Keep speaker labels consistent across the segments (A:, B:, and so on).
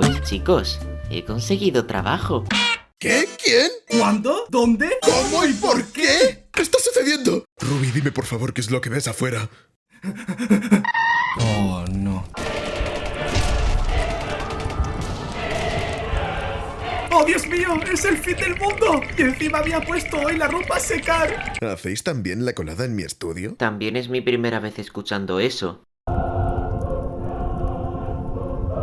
A: Pues chicos, he conseguido trabajo.
B: ¿Qué? ¿Quién?
C: ¿Cuándo? ¿Dónde?
B: ¿Cómo y por qué? ¿Qué está sucediendo? Ruby, dime por favor qué es lo que ves afuera.
C: Oh, no. ¡Oh, Dios mío! ¡Es el fin del mundo! Y encima había puesto hoy la ropa a secar.
B: ¿Hacéis también la colada en mi estudio?
A: También es mi primera vez escuchando eso.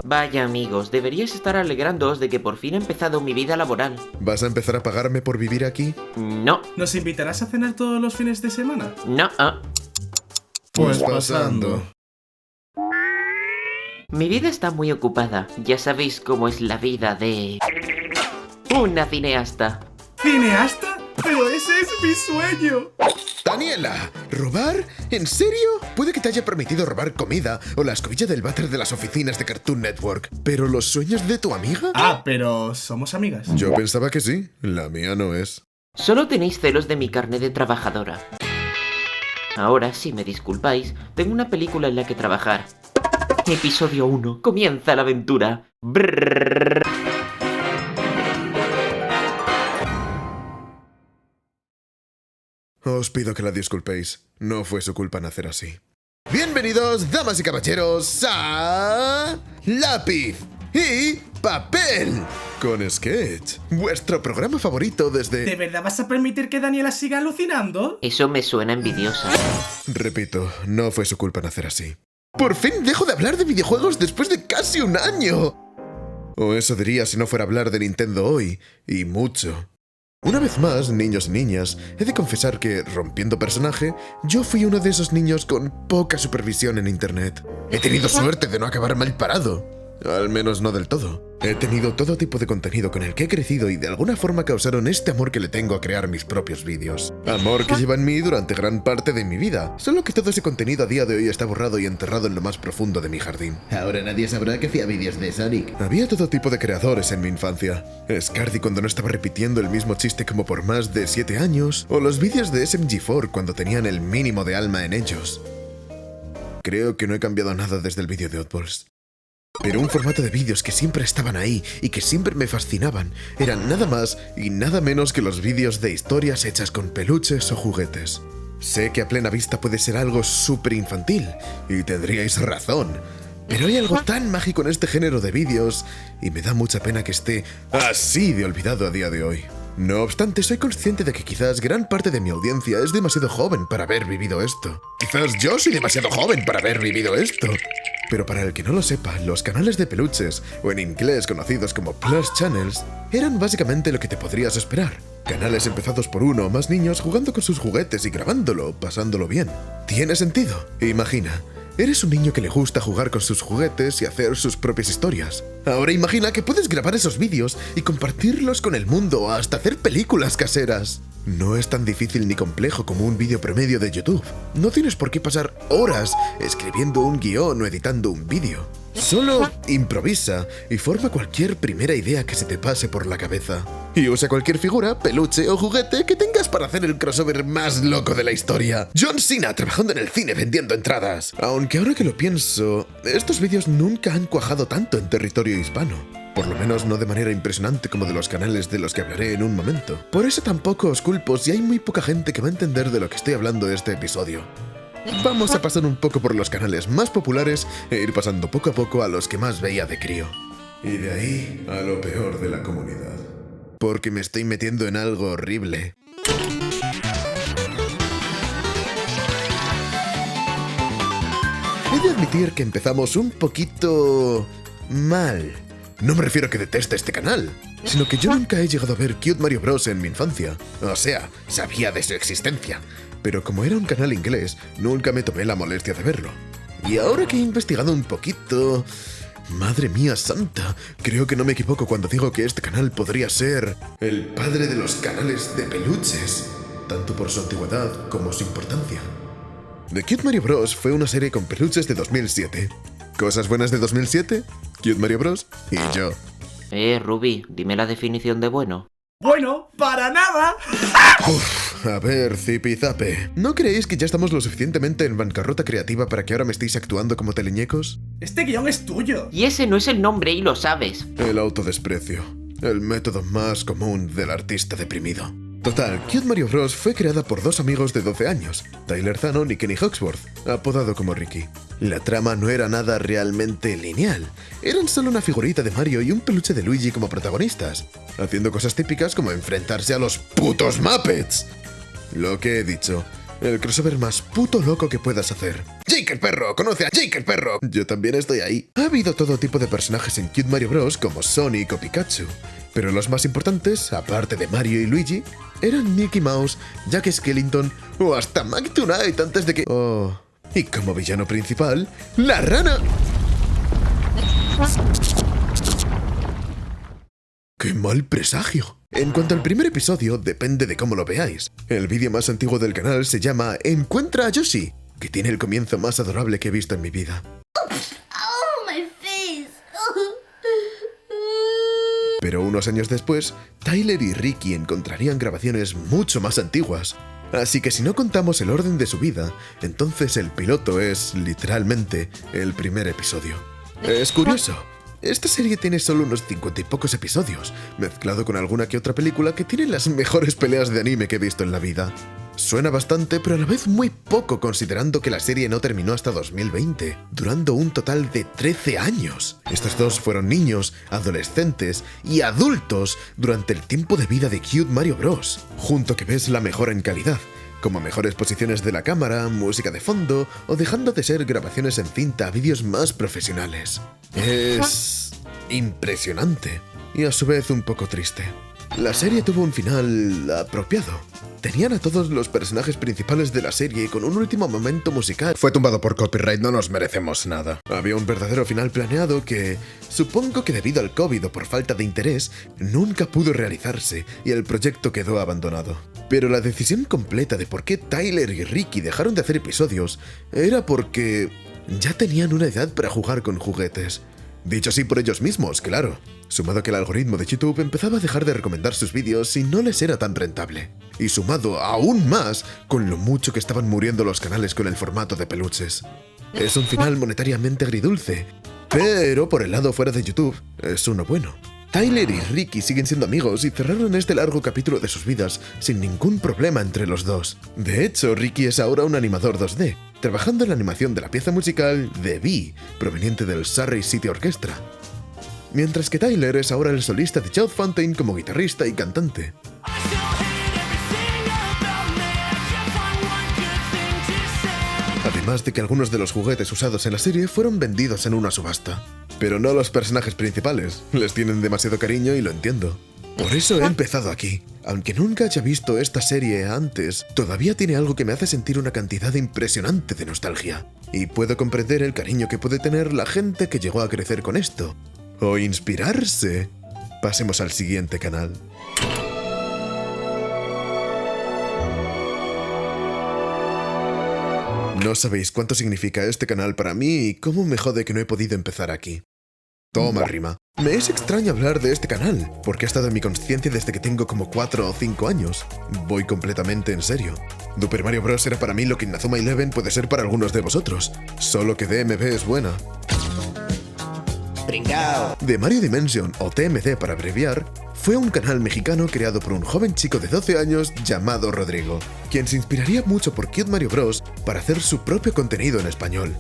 A: Vaya amigos, deberíais estar alegrándoos de que por fin he empezado mi vida laboral.
B: ¿Vas a empezar a pagarme por vivir aquí?
A: No,
C: ¿Nos invitarás a cenar todos los fines de semana?
A: no.
B: Pues pasando.
A: Mi vida está muy ocupada. Ya sabéis cómo es la vida de una cineasta.
C: ¿Cineasta? ¡Pero ese es mi sueño!
B: ¡Daniela! ¿Robar? ¿En serio? Puede que te haya permitido robar comida o la escobilla del váter de las oficinas de Cartoon Network, ¿pero los sueños de tu amiga?
C: Ah, pero somos amigas.
B: Yo pensaba que sí, la mía no es.
A: Solo tenéis celos de mi carné de trabajadora. Ahora, si me disculpáis, tengo una película en la que trabajar. Episodio 1. Comienza la aventura. Brrr.
B: Os pido que la disculpéis, no fue su culpa nacer así. Bienvenidos, damas y caballeros, a Lápiz y Papel con Sketch, vuestro programa favorito
C: ¿De
B: desde...
C: verdad vas a permitir que Daniela siga alucinando?
A: Eso me suena envidiosa.
B: Repito, no fue su culpa nacer así. ¡Por fin dejo de hablar de videojuegos después de casi un año! O eso diría si no fuera a hablar de Nintendo hoy, y mucho. Una vez más, niños y niñas, he de confesar que, rompiendo personaje, yo fui uno de esos niños con poca supervisión en internet. He tenido suerte de no acabar mal parado. Al menos no del todo. He tenido todo tipo de contenido con el que he crecido y de alguna forma causaron este amor que le tengo a crear mis propios vídeos. Amor que lleva en mí durante gran parte de mi vida, solo que todo ese contenido a día de hoy está borrado y enterrado en lo más profundo de mi jardín.
D: Ahora nadie sabrá que hacía vídeos de Sonic.
B: Había todo tipo de creadores en mi infancia. Scardy cuando no estaba repitiendo el mismo chiste como por más de 7 años, o los vídeos de SMG4 cuando tenían el mínimo de alma en ellos. Creo que no he cambiado nada desde el vídeo de Oddballs. Pero un formato de vídeos que siempre estaban ahí y que siempre me fascinaban eran nada más y nada menos que los vídeos de historias hechas con peluches o juguetes. Sé que a plena vista puede ser algo súper infantil, y tendríais razón, pero hay algo tan mágico en este género de vídeos y me da mucha pena que esté así de olvidado a día de hoy. No obstante, soy consciente de que quizás gran parte de mi audiencia es demasiado joven para haber vivido esto. Quizás yo soy demasiado joven para haber vivido esto. Pero para el que no lo sepa, los canales de peluches, o en inglés conocidos como Plush Channels, eran básicamente lo que te podrías esperar. Canales empezados por uno o más niños jugando con sus juguetes y grabándolo, pasándolo bien. ¿Tiene sentido? Imagina, eres un niño que le gusta jugar con sus juguetes y hacer sus propias historias. Ahora imagina que puedes grabar esos vídeos y compartirlos con el mundo o hasta hacer películas caseras. No es tan difícil ni complejo como un vídeo promedio de YouTube. No tienes por qué pasar horas escribiendo un guión o editando un vídeo. Solo improvisa y forma cualquier primera idea que se te pase por la cabeza. Y usa cualquier figura, peluche o juguete que tengas para hacer el crossover más loco de la historia. John Cena trabajando en el cine vendiendo entradas. Aunque ahora que lo pienso, estos vídeos nunca han cuajado tanto en territorio hispano. Por lo menos no de manera impresionante como de los canales de los que hablaré en un momento. Por eso tampoco os culpo si hay muy poca gente que va a entender de lo que estoy hablando este episodio. Vamos a pasar un poco por los canales más populares e ir pasando poco a poco a los que más veía de crío. Y de ahí a lo peor de la comunidad. Porque me estoy metiendo en algo horrible. He de admitir que empezamos un poquito mal. No me refiero a que deteste este canal, sino que yo nunca he llegado a ver Cute Mario Bros. En mi infancia. O sea, sabía de su existencia. Pero como era un canal inglés, nunca me tomé la molestia de verlo. Y ahora que he investigado un poquito... Madre mía santa, creo que no me equivoco cuando digo que este canal podría ser el padre de los canales de peluches, tanto por su antigüedad como su importancia. The Cute Mario Bros. Fue una serie con peluches de 2007. ¿Cosas buenas de 2007? Cute Mario Bros. y yo.
A: Ruby, dime la definición de bueno.
C: Bueno, para nada.
B: A ver, zipizape, ¿no creéis que ya estamos lo suficientemente en bancarrota creativa para que ahora me estéis actuando como teleñecos?
C: Este guión es tuyo.
A: Y ese no es el nombre y lo sabes.
B: El autodesprecio. El método más común del artista deprimido. Total, Cute Mario Bros. Fue creada por dos amigos de 12 años, Tyler Zanon y Kenny Hawksworth, apodado como Ricky. La trama no era nada realmente lineal. Eran solo una figurita de Mario y un peluche de Luigi como protagonistas, haciendo cosas típicas como enfrentarse a los putos Muppets. Lo que he dicho, el crossover más puto loco que puedas hacer. ¡Jake el perro! ¡Conoce a Jake el perro! Yo también estoy ahí. Ha habido todo tipo de personajes en Cute Mario Bros. Como Sonic o Pikachu, pero los más importantes, aparte de Mario y Luigi, eran Mickey Mouse, Jack Skellington o hasta Mac Tonight antes de que... Oh... Y como villano principal, ¡la rana! ¡Qué mal presagio! En cuanto al primer episodio, depende de cómo lo veáis. El vídeo más antiguo del canal se llama Encuentra a Yoshi, que tiene el comienzo más adorable que he visto en mi vida.
E: Oh, my face.
B: Pero unos años después, Tyler y Ricky encontrarían grabaciones mucho más antiguas. Así que si no contamos el orden de su vida, entonces el piloto es, literalmente, el primer episodio. Es curioso. Esta serie tiene solo unos 50 y pocos episodios, mezclado con alguna que otra película que tiene las mejores peleas de anime que he visto en la vida. Suena bastante, pero a la vez muy poco considerando que la serie no terminó hasta 2020, durando un total de 13 años. Estos dos fueron niños, adolescentes y adultos durante el tiempo de vida de Cute Mario Bros. Junto que ves la mejora en calidad, como mejores posiciones de la cámara, música de fondo o dejando de ser grabaciones en cinta a vídeos más profesionales. Es impresionante y a su vez un poco triste. La serie tuvo un final apropiado. Tenían a todos los personajes principales de la serie con un último momento musical. Fue tumbado por copyright, no nos merecemos nada. Había un verdadero final planeado que, supongo que debido al COVID o por falta de interés, nunca pudo realizarse y el proyecto quedó abandonado. Pero la decisión completa de por qué Tyler y Ricky dejaron de hacer episodios era porque ya tenían una edad para jugar con juguetes. Dicho así por ellos mismos, claro. Sumado que el algoritmo de YouTube empezaba a dejar de recomendar sus vídeos y no les era tan rentable. Y sumado aún más con lo mucho que estaban muriendo los canales con el formato de peluches. Es un final monetariamente agridulce, pero por el lado fuera de YouTube es uno bueno. Tyler y Ricky siguen siendo amigos y cerraron este largo capítulo de sus vidas sin ningún problema entre los dos. De hecho, Ricky es ahora un animador 2D, trabajando en la animación de la pieza musical The Bee, proveniente del Surrey City Orchestra. Mientras que Tyler es ahora el solista de Chad Fountain como guitarrista y cantante. Además de que algunos de los juguetes usados en la serie fueron vendidos en una subasta. Pero no los personajes principales, les tienen demasiado cariño y lo entiendo. Por eso he empezado aquí. Aunque nunca haya visto esta serie antes, todavía tiene algo que me hace sentir una cantidad impresionante de nostalgia. Y puedo comprender el cariño que puede tener la gente que llegó a crecer con esto. O inspirarse. Pasemos al siguiente canal. No sabéis cuánto significa este canal para mí y cómo me jode que no he podido empezar aquí. Toma rima. Me es extraño hablar de este canal, porque ha estado en mi consciencia desde que tengo como 4 o 5 años. Voy completamente en serio. Super Mario Bros. Era para mí lo que Inazuma Eleven puede ser para algunos de vosotros. Solo que DMV es buena.
D: Pringao.
B: The Mario Dimension, o TMD para abreviar, fue un canal mexicano creado por un joven chico de 12 años llamado Rodrigo, quien se inspiraría mucho por Cute Mario Bros. Para hacer su propio contenido en español.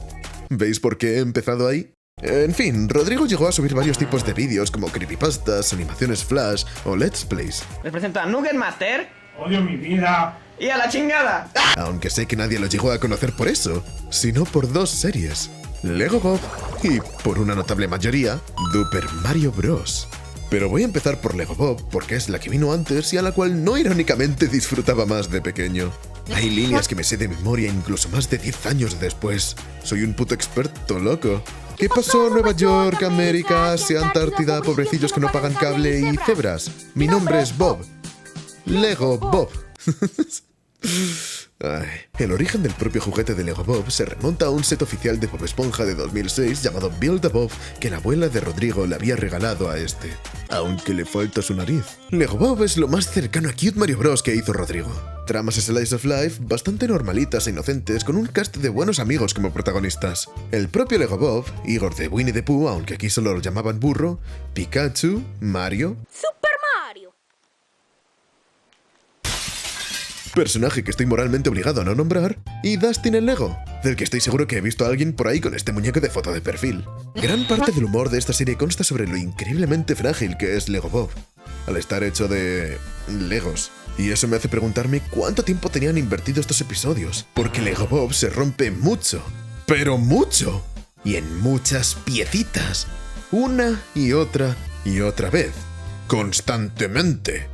B: ¿Veis por qué he empezado ahí? En fin, Rodrigo llegó a subir varios tipos de vídeos como creepypastas, animaciones flash o let's plays.
F: Les presento a Nugget Master
C: Odio mi vida.
F: y a la chingada.
B: Aunque sé que nadie lo llegó a conocer por eso, sino por dos series, Lego Bob y, por una notable mayoría, Super Mario Bros. Pero voy a empezar por Lego Bob porque es la que vino antes y a la cual no irónicamente disfrutaba más de pequeño. Hay líneas que me sé de memoria incluso más de 10 años después. Soy un puto experto, loco. ¿Qué pasó Nueva York, América, Asia, Antártida, pobrecillos que no pagan cable y cebras? Mi nombre es Bob. Lego Bob. Ay, el origen del propio juguete de Lego Bob se remonta a un set oficial de Bob Esponja de 2006 llamado Build a Bob que la abuela de Rodrigo le había regalado a este, aunque le falta su nariz. Lego Bob es lo más cercano a Cute Mario Bros. Que hizo Rodrigo. Tramas slice of life bastante normalitas e inocentes con un cast de buenos amigos como protagonistas. El propio Lego Bob, Igor de Winnie the Pooh, aunque aquí solo lo llamaban burro, Pikachu, Mario...
E: Super Mario.
B: Personaje que estoy moralmente obligado a no nombrar, y Dustin el Lego, del que estoy seguro que he visto a alguien por ahí con este muñeco de foto de perfil. Gran parte del humor de esta serie consta sobre lo increíblemente frágil que es Lego Bob, al estar hecho de... Legos. Y eso me hace preguntarme cuánto tiempo tenían invertido estos episodios, porque Lego Bob se rompe mucho, pero mucho, y en muchas piecitas, una y otra vez, constantemente.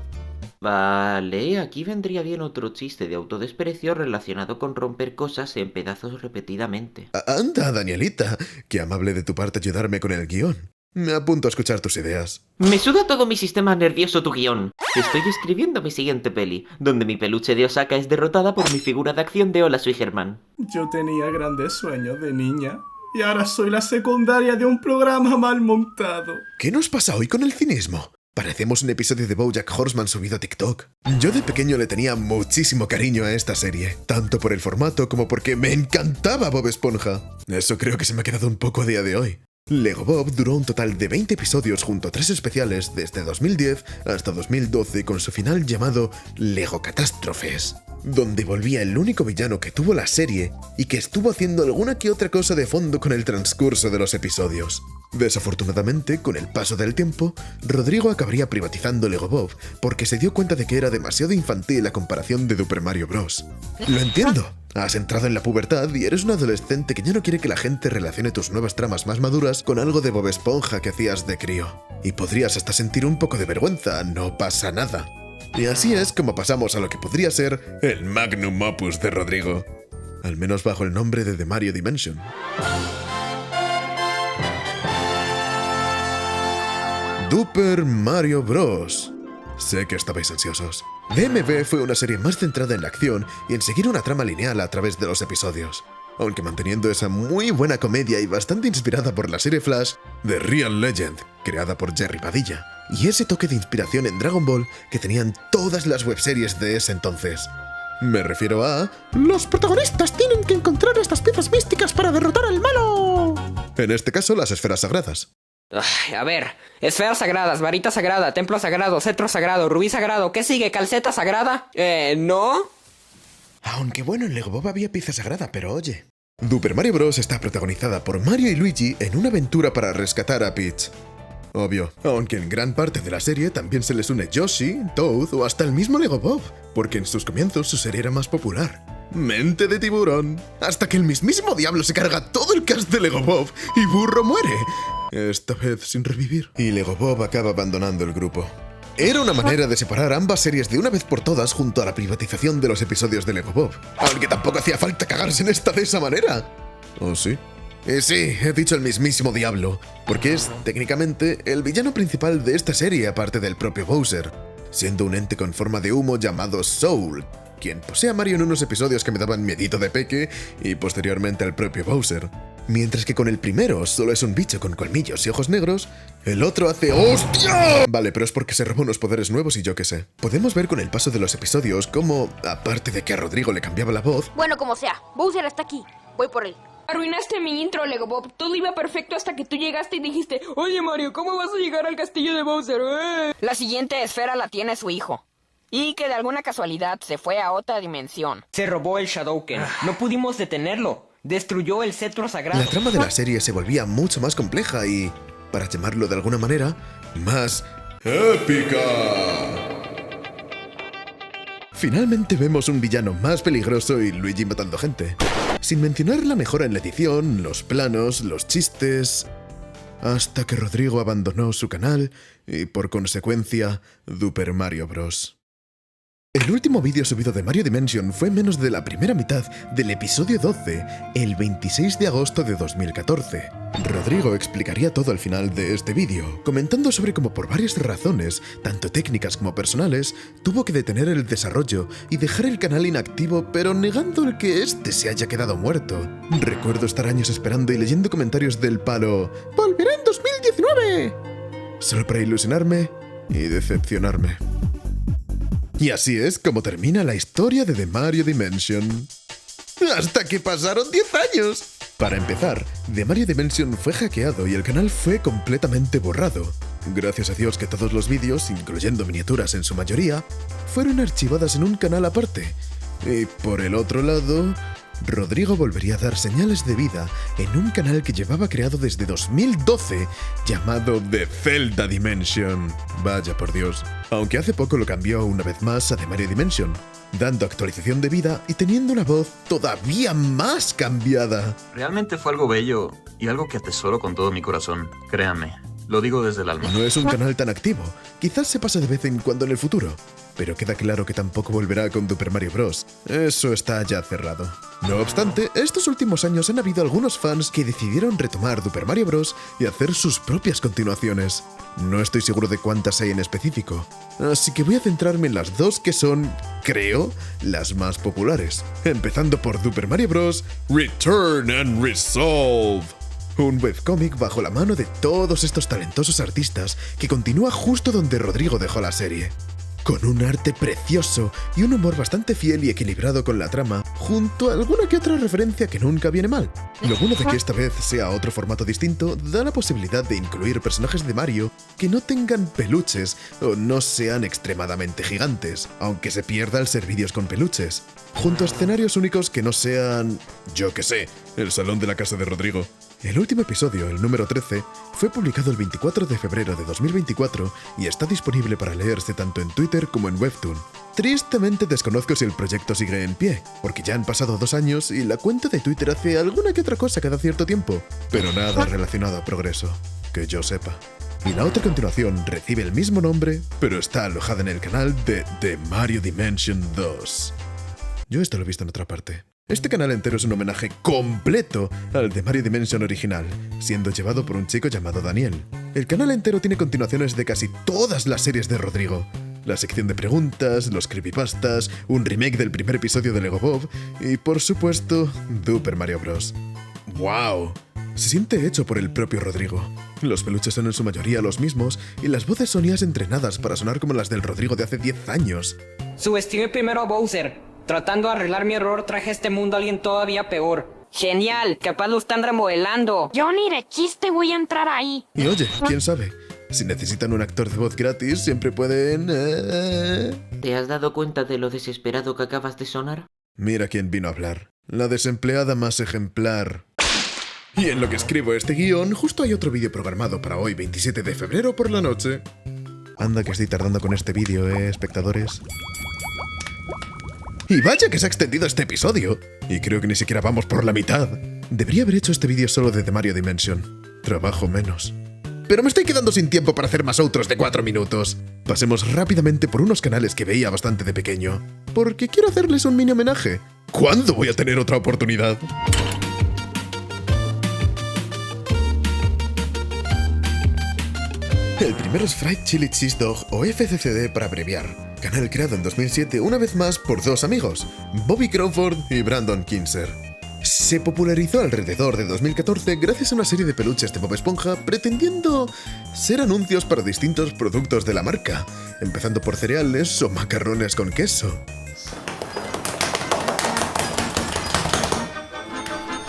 A: Vale, aquí vendría bien otro chiste de autodesprecio relacionado con romper cosas en pedazos repetidamente.
B: Anda, Danielita, qué amable de tu parte ayudarme con el guión. Me apunto a escuchar tus ideas.
A: Me suda todo mi sistema nervioso tu guión. Estoy escribiendo mi siguiente peli, donde mi peluche de Osaka es derrotada por mi figura de acción de Hola, soy Germán.
C: Yo tenía grandes sueños de niña y ahora soy la secundaria de un programa mal montado.
B: ¿Qué nos pasa hoy con el cinismo? Parecemos un episodio de BoJack Horseman subido a TikTok. Yo de pequeño le tenía muchísimo cariño a esta serie, tanto por el formato como porque me encantaba Bob Esponja. Eso creo que se me ha quedado un poco a día de hoy. Lego Bob duró un total de 20 episodios junto a 3 especiales desde 2010 hasta 2012 con su final llamado Lego Catástrofes, donde volvía el único villano que tuvo la serie y que estuvo haciendo alguna que otra cosa de fondo con el transcurso de los episodios. Desafortunadamente, con el paso del tiempo, Rodrigo acabaría privatizando Lego Bob porque se dio cuenta de que era demasiado infantil a comparación de Super Mario Bros. Lo entiendo. Has entrado en la pubertad y eres un adolescente que ya no quiere que la gente relacione tus nuevas tramas más maduras con algo de Bob Esponja que hacías de crío. Y podrías hasta sentir un poco de vergüenza, no pasa nada. Y así es como pasamos a lo que podría ser el magnum opus de Rodrigo. Al menos bajo el nombre de The Mario Dimension. Super Mario Bros. Sé que estabais ansiosos. DMV fue una serie más centrada en la acción y en seguir una trama lineal a través de los episodios, aunque manteniendo esa muy buena comedia y bastante inspirada por la serie Flash The Real Legend, creada por Jerry Padilla, y ese toque de inspiración en Dragon Ball que tenían todas las webseries de ese entonces. Me refiero a... ¡los protagonistas tienen que encontrar estas piezas místicas para derrotar al malo! En este caso, las esferas sagradas.
G: Ay, a ver, esferas sagradas, varita sagrada, templo sagrado, cetro sagrado, rubí sagrado, ¿qué sigue? ¿Calceta sagrada? ¿No?
B: Aunque bueno, en Lego Bob había pieza sagrada, pero oye... Super Mario Bros. Está protagonizada por Mario y Luigi en una aventura para rescatar a Peach. Obvio, aunque en gran parte de la serie también se les une Yoshi, Toad o hasta el mismo Lego Bob, porque en sus comienzos su serie era más popular. Mente de tiburón. Hasta que el mismísimo diablo se carga todo el cast de Lego Bob y Burro muere. Esta vez sin revivir. Y Lego Bob acaba abandonando el grupo. Era una manera de separar ambas series de una vez por todas junto a la privatización de los episodios de Lego Bob. Aunque tampoco hacía falta cagarse en esta de esa manera. ¿Oh, sí? Sí, he dicho el mismísimo diablo, porque es, técnicamente, el villano principal de esta serie aparte del propio Bowser, siendo un ente con forma de humo llamado Soul, quien posee a Mario en unos episodios que me daban miedito de peque y posteriormente al propio Bowser. Mientras que con el primero solo es un bicho con colmillos y ojos negros, el otro hace ¡hostia! Vale, pero es porque se robó unos poderes nuevos y yo qué sé. Podemos ver con el paso de los episodios cómo, aparte de que a Rodrigo le cambiaba la voz...
E: Bueno, como sea, Bowser está aquí. Voy por él.
H: Arruinaste mi intro, Lego Bob. Todo iba perfecto hasta que tú llegaste y dijiste: oye, Mario, ¿cómo vas a llegar al castillo de Bowser?
G: La siguiente esfera la tiene su hijo. Y que de alguna casualidad se fue a otra dimensión.
F: Se robó el Shadowken. No pudimos detenerlo. Destruyó el cetro sagrado.
B: La trama de la serie se volvía mucho más compleja y, para llamarlo de alguna manera, más épica. Finalmente vemos un villano más peligroso y Luigi matando gente. Sin mencionar la mejora en la edición, los planos, los chistes... Hasta que Rodrigo abandonó su canal y, por consecuencia, Super Mario Bros. El último vídeo subido de Mario Dimension fue menos de la primera mitad del episodio 12, el 26 de agosto de 2014. Rodrigo explicaría todo al final de este vídeo, comentando sobre cómo por varias razones, tanto técnicas como personales, tuvo que detener el desarrollo y dejar el canal inactivo, pero negando el que este se haya quedado muerto. Recuerdo estar años esperando y leyendo comentarios del palo ¡volverá en 2019! Solo para ilusionarme y decepcionarme. Y así es como termina la historia de The Mario Dimension. ¡Hasta que pasaron 10 años! Para empezar, The Mario Dimension fue hackeado y el canal fue completamente borrado. Gracias a Dios que todos los vídeos, incluyendo miniaturas en su mayoría, fueron archivadas en un canal aparte. Y por el otro lado, Rodrigo volvería a dar señales de vida en un canal que llevaba creado desde 2012, llamado The Zelda Dimension. Vaya por Dios. Aunque hace poco lo cambió una vez más a The Mario Dimension, dando actualización de vida y teniendo una voz todavía más cambiada.
I: Realmente fue algo bello y algo que atesoro con todo mi corazón, créanme. Lo digo desde el alma.
B: No es un canal tan activo, quizás se pase de vez en cuando en el futuro, pero queda claro que tampoco volverá con Super Mario Bros. Eso está ya cerrado. No obstante, estos últimos años han habido algunos fans que decidieron retomar Super Mario Bros. Y hacer sus propias continuaciones. No estoy seguro de cuántas hay en específico, así que voy a centrarme en las dos que son, creo, las más populares. Empezando por Super Mario Bros. Return and Resolve. Un webcómic bajo la mano de todos estos talentosos artistas que continúa justo donde Rodrigo dejó la serie. Con un arte precioso y un humor bastante fiel y equilibrado con la trama, junto a alguna que otra referencia que nunca viene mal. Lo bueno de que esta vez sea otro formato distinto da la posibilidad de incluir personajes de Mario que no tengan peluches o no sean extremadamente gigantes, aunque se pierda al ser vídeos con peluches, junto a escenarios únicos que no sean, yo que sé, el salón de la casa de Rodrigo. El último episodio, el número 13, fue publicado el 24 de febrero de 2024 y está disponible para leerse tanto en Twitter como en Webtoon. Tristemente desconozco si el proyecto sigue en pie, porque ya han pasado 2 años y la cuenta de Twitter hace alguna que otra cosa cada cierto tiempo, pero nada relacionado a progreso, que yo sepa. Y la otra continuación recibe el mismo nombre, pero está alojada en el canal de The Mario Dimension 2. Yo esto lo he visto en otra parte. Este canal entero es un homenaje completo al de Mario Dimension original, siendo llevado por un chico llamado Daniel. El canal entero tiene continuaciones de casi todas las series de Rodrigo. La sección de preguntas, los creepypastas, un remake del primer episodio de Lego Bob y, por supuesto, Super Mario Bros. ¡Wow! Se siente hecho por el propio Rodrigo. Los peluches son en su mayoría los mismos y las voces son IAs entrenadas para sonar como las del Rodrigo de hace 10 años.
G: Subestimé primero a Bowser. Tratando de arreglar mi error, traje a este mundo a alguien todavía peor. Genial, capaz lo están remodelando.
E: Yo ni de chiste voy a entrar ahí.
B: Y oye, quién sabe, si necesitan un actor de voz gratis, siempre pueden...
A: ¿Te has dado cuenta de lo desesperado que acabas de sonar?
B: Mira quién vino a hablar. La desempleada más ejemplar. Y en lo que escribo este guión, justo hay otro vídeo programado para hoy, 27 de febrero por la noche. Anda que estoy tardando con este vídeo, espectadores. Y vaya que se ha extendido este episodio. Y creo que ni siquiera vamos por la mitad. Debería haber hecho este vídeo solo de The Mario Dimension. Trabajo menos. Pero me estoy quedando sin tiempo para hacer más outros de 4 minutos. Pasemos rápidamente por unos canales que veía bastante de pequeño, porque quiero hacerles un mini homenaje. ¿Cuándo voy a tener otra oportunidad? El primero es Fried Chili Cheese Dog, o FCCD para abreviar. Canal creado en 2007 una vez más por 2 amigos, Bobby Crawford y Brandon Kinzer. Se popularizó alrededor de 2014 gracias a una serie de peluches de Bob Esponja pretendiendo ser anuncios para distintos productos de la marca, empezando por cereales o macarrones con queso.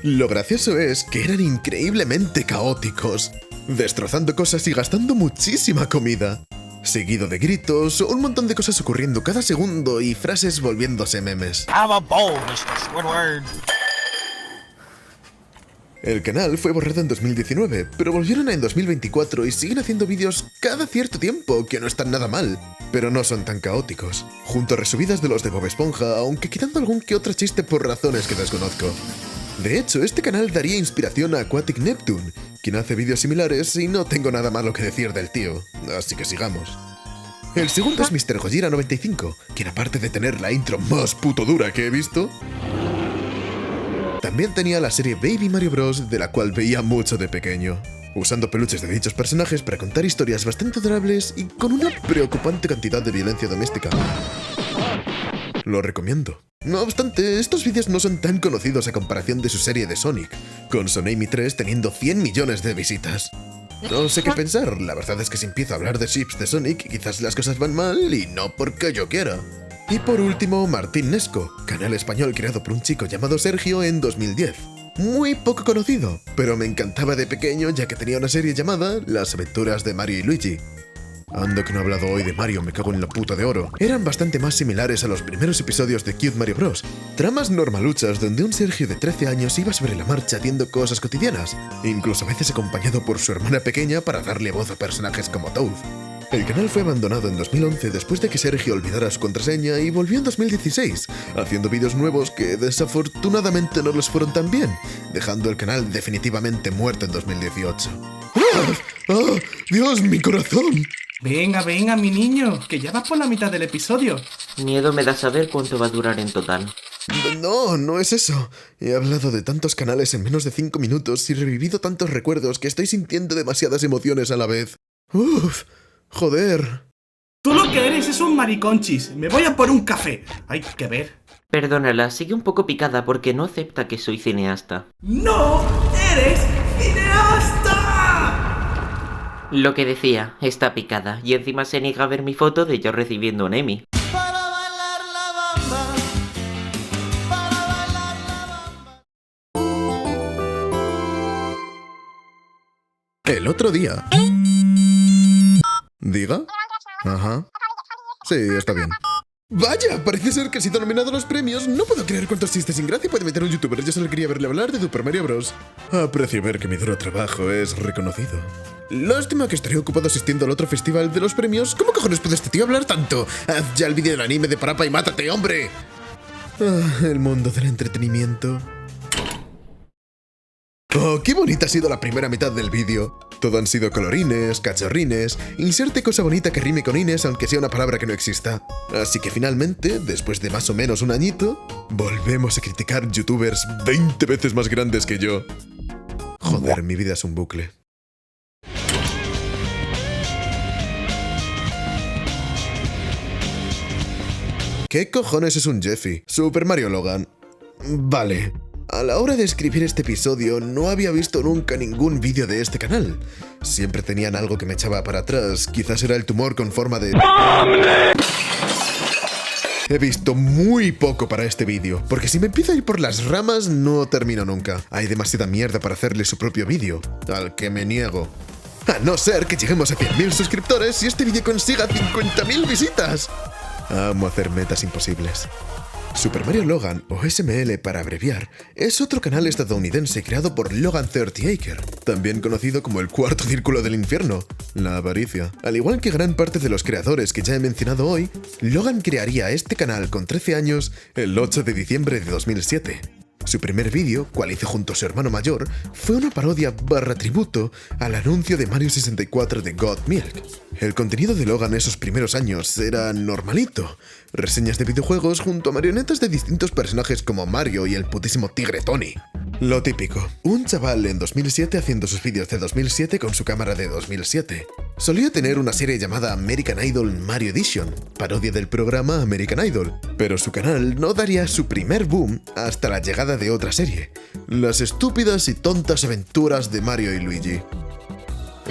B: Lo gracioso es que eran increíblemente caóticos, destrozando cosas y gastando muchísima comida, seguido de gritos o un montón de cosas ocurriendo cada segundo y frases volviéndose memes.
J: Have a bowl, Mr. Squidward.
B: El canal fue borrado en 2019, pero volvieron en 2024 y siguen haciendo vídeos cada cierto tiempo, que no están nada mal, pero no son tan caóticos, junto a resubidas de los de Bob Esponja, aunque quitando algún que otro chiste por razones que desconozco. De hecho, este canal daría inspiración a Aquatic Neptune, quien hace vídeos similares y no tengo nada malo que decir del tío, así que sigamos. El segundo es Mr. Gojira95, quien aparte de tener la intro más puto dura que he visto, también tenía la serie Baby Mario Bros, de la cual veía mucho de pequeño, usando peluches de dichos personajes para contar historias bastante adorables y con una preocupante cantidad de violencia doméstica. Lo recomiendo. No obstante, estos vídeos no son tan conocidos a comparación de su serie de Sonic, con Sonamy 3 teniendo 100 millones de visitas. No sé qué pensar, la verdad es que si empiezo a hablar de ships de Sonic, quizás las cosas van mal y no porque yo quiera. Y por último, Martín Nesco, canal español creado por un chico llamado Sergio en 2010. Muy poco conocido, pero me encantaba de pequeño ya que tenía una serie llamada Las aventuras de Mario y Luigi. Anda que no he hablado hoy de Mario, me cago en la puta de oro. Eran bastante más similares a los primeros episodios de Cute Mario Bros. Tramas normaluchas donde un Sergio de 13 años iba sobre la marcha haciendo cosas cotidianas, incluso a veces acompañado por su hermana pequeña para darle voz a personajes como Toad. El canal fue abandonado en 2011 después de que Sergio olvidara su contraseña y volvió en 2016, haciendo vídeos nuevos que desafortunadamente no les fueron tan bien, dejando el canal definitivamente muerto en 2018. ¡Ah! ¡Ah! ¡Dios, mi corazón!
C: Venga, venga, mi niño, que ya vas por la mitad del episodio.
A: Miedo me da saber cuánto va a durar en total.
B: No, no es eso. He hablado de tantos canales en menos de 5 minutos y revivido tantos recuerdos que estoy sintiendo demasiadas emociones a la vez. ¡Uf! ¡Joder!
C: Tú lo que eres es un mariconchis. Me voy a por un café. Hay que ver.
A: Perdónala, sigue un poco picada porque no acepta que soy cineasta.
C: ¡No eres cineasta!
A: Lo que decía, está picada, y encima se niega a ver mi foto de yo recibiendo un Emmy.
B: El otro día... ¿Diga? Ajá. Sí, está bien. Vaya, parece ser que ha sido nominado a los premios. No puedo creer cuántos chistes sin gracia puede meter un youtuber. Yo solo quería verle hablar de Super Mario Bros. Aprecio ver que mi duro trabajo es reconocido. Lástima que estaría ocupado asistiendo al otro festival de los premios. ¿Cómo cojones puede este tío hablar tanto? Haz ya el vídeo del anime de Parapa y mátate, hombre. El mundo del entretenimiento. Oh, qué bonita ha sido la primera mitad del vídeo. Todo han sido colorines, cachorrines, inserte cosa bonita que rime con Ines aunque sea una palabra que no exista. Así que finalmente, después de más o menos un añito, volvemos a criticar youtubers 20 veces más grandes que yo. Joder, mi vida es un bucle. ¿Qué cojones es un Jeffy? Super Mario Logan. Vale. A la hora de escribir este episodio no había visto nunca ningún vídeo de este canal. Siempre tenían algo que me echaba para atrás, quizás era el tumor con forma de... He visto muy poco para este vídeo, porque si me empiezo a ir por las ramas no termino nunca. Hay demasiada mierda para hacerle su propio vídeo, al que me niego. A no ser que lleguemos a 100.000 suscriptores y este vídeo consiga 50.000 visitas. Amo hacer metas imposibles. Super Mario Logan, o SML para abreviar, es otro canal estadounidense creado por Logan 30acre, también conocido como el cuarto círculo del infierno, la avaricia. Al igual que gran parte de los creadores que ya he mencionado hoy, Logan crearía este canal con 13 años el 8 de diciembre de 2007. Su primer vídeo, cual hizo junto a su hermano mayor, fue una parodia / tributo al anuncio de Mario 64 de God Milk. El contenido de Logan esos primeros años era normalito. Reseñas de videojuegos junto a marionetas de distintos personajes como Mario y el putísimo tigre Tony. Lo típico. Un chaval en 2007 haciendo sus vídeos de 2007 con su cámara de 2007. Solía tener una serie llamada American Idol Mario Edition, parodia del programa American Idol, pero su canal no daría su primer boom hasta la llegada de otra serie, Las estúpidas y tontas aventuras de Mario y Luigi.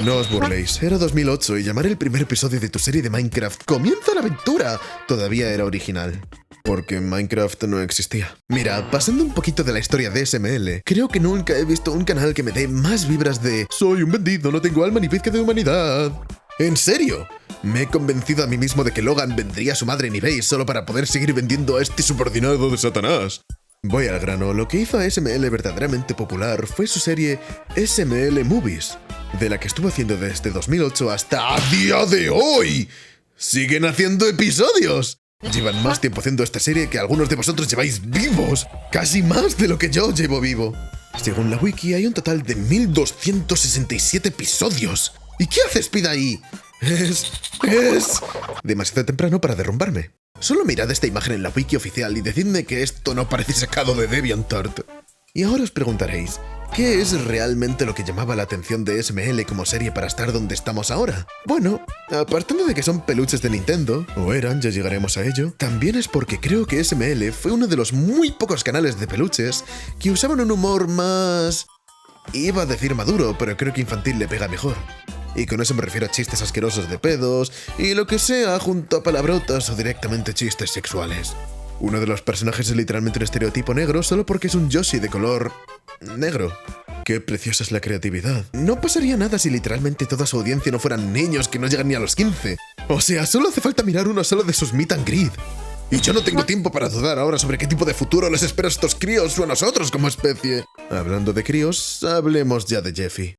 B: No os burléis, era 2008 y llamar el primer episodio de tu serie de Minecraft ¡Comienza la aventura! Todavía era original. Porque Minecraft no existía. Mira, pasando un poquito de la historia de SML, creo que nunca he visto un canal que me dé más vibras de soy un vendido, no tengo alma ni pizca de humanidad. ¿En serio? Me he convencido a mí mismo de que Logan vendría a su madre en eBay solo para poder seguir vendiendo a este subordinado de Satanás. Voy al grano, lo que hizo a SML verdaderamente popular fue su serie SML Movies, de la que estuvo haciendo desde 2008 hasta a día de hoy. ¡Siguen haciendo episodios! Llevan más tiempo haciendo esta serie que algunos de vosotros lleváis vivos. Casi más de lo que yo llevo vivo. Según la wiki hay un total de 1267 episodios. ¿Y qué hace Speed ahí? Es demasiado temprano para derrumbarme. Solo mirad esta imagen en la wiki oficial y decidme que esto no parece sacado de DeviantArt. Y ahora os preguntaréis, ¿qué es realmente lo que llamaba la atención de SML como serie para estar donde estamos ahora? Bueno, apartando de que son peluches de Nintendo, o eran, ya llegaremos a ello, también es porque creo que SML fue uno de los muy pocos canales de peluches que usaban un humor más... Iba a decir maduro, pero creo que infantil le pega mejor. Y con eso me refiero a chistes asquerosos de pedos y lo que sea junto a palabrotas o directamente chistes sexuales. Uno de los personajes es literalmente un estereotipo negro solo porque es un Yoshi de color negro. Qué preciosa es la creatividad. No pasaría nada si literalmente toda su audiencia no fueran niños que no llegan ni a los 15. O sea, solo hace falta mirar uno solo de sus meet and greet. Y yo no tengo tiempo para dudar ahora sobre qué tipo de futuro les espera a estos críos o a nosotros como especie. Hablando de críos, hablemos ya de Jeffy.